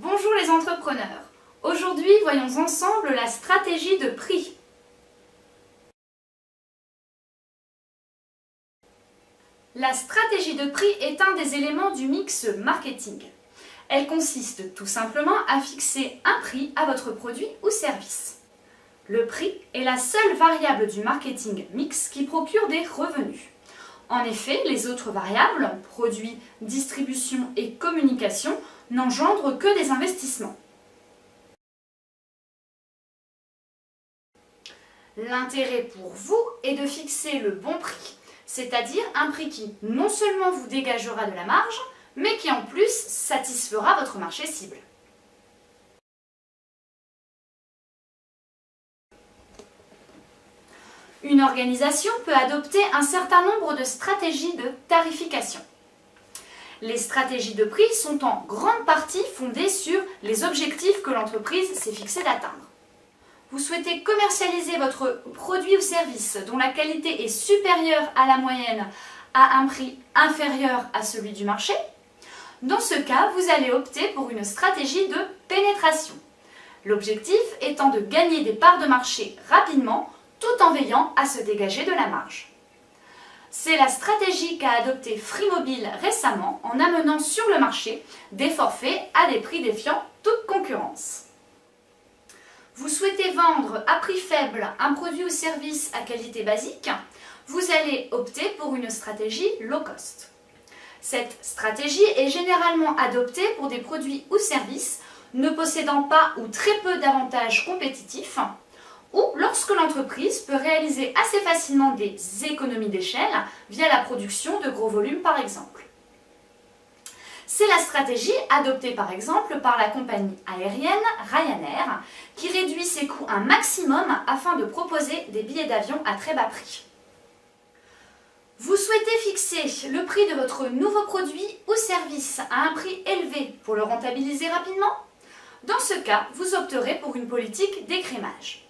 Bonjour les entrepreneurs. Aujourd'hui, voyons ensemble la stratégie de prix. La stratégie de prix est un des éléments du mix marketing. Elle consiste tout simplement à fixer un prix à votre produit ou service. Le prix est la seule variable du marketing mix qui procure des revenus. En effet, les autres variables, produits, distribution et communication, n'engendrent que des investissements. L'intérêt pour vous est de fixer le bon prix, c'est-à-dire un prix qui non seulement vous dégagera de la marge, mais qui en plus satisfera votre marché cible. Une organisation peut adopter un certain nombre de stratégies de tarification. Les stratégies de prix sont en grande partie fondées sur les objectifs que l'entreprise s'est fixé d'atteindre. Vous souhaitez commercialiser votre produit ou service dont la qualité est supérieure à la moyenne à un prix inférieur à celui du marché? Dans ce cas, vous allez opter pour une stratégie de pénétration. L'objectif étant de gagner des parts de marché rapidement tout en veillant à se dégager de la marge. C'est la stratégie qu'a adoptée Free Mobile récemment en amenant sur le marché des forfaits à des prix défiant toute concurrence. Vous souhaitez vendre à prix faible un produit ou service à qualité basique? Vous allez opter pour une stratégie low cost. Cette stratégie est généralement adoptée pour des produits ou services ne possédant pas ou très peu d'avantages compétitifs, ou lorsque l'entreprise peut réaliser assez facilement des économies d'échelle via la production de gros volumes par exemple. C'est la stratégie adoptée par exemple par la compagnie aérienne Ryanair qui réduit ses coûts un maximum afin de proposer des billets d'avion à très bas prix. Vous souhaitez fixer le prix de votre nouveau produit ou service à un prix élevé pour le rentabiliser rapidement? Dans ce cas, vous opterez pour une politique d'écrémage.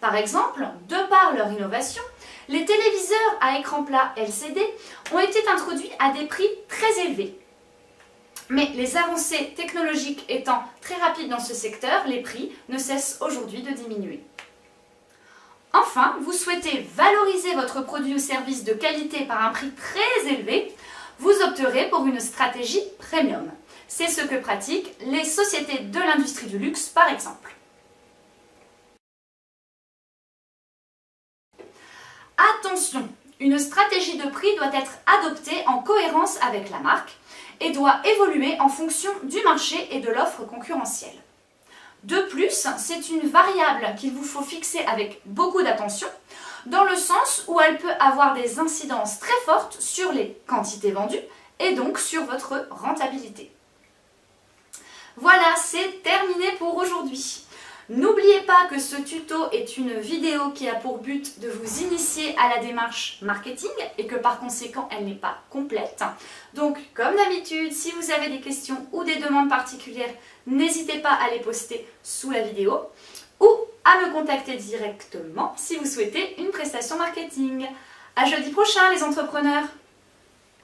Par exemple, de par leur innovation, les téléviseurs à écran plat LCD ont été introduits à des prix très élevés. Mais les avancées technologiques étant très rapides dans ce secteur, les prix ne cessent aujourd'hui de diminuer. Enfin, vous souhaitez valoriser votre produit ou service de qualité par un prix très élevé, vous opterez pour une stratégie premium. C'est ce que pratiquent les sociétés de l'industrie du luxe par exemple. Attention, une stratégie de prix doit être adoptée en cohérence avec la marque et doit évoluer en fonction du marché et de l'offre concurrentielle. De plus, c'est une variable qu'il vous faut fixer avec beaucoup d'attention, dans le sens où elle peut avoir des incidences très fortes sur les quantités vendues et donc sur votre rentabilité. Voilà, c'est terminé pour aujourd'hui. N'oubliez pas que ce tuto est une vidéo qui a pour but de vous initier à la démarche marketing et que par conséquent elle n'est pas complète. Donc comme d'habitude, si vous avez des questions ou des demandes particulières, n'hésitez pas à les poster sous la vidéo ou à me contacter directement si vous souhaitez une prestation marketing. À jeudi prochain les entrepreneurs!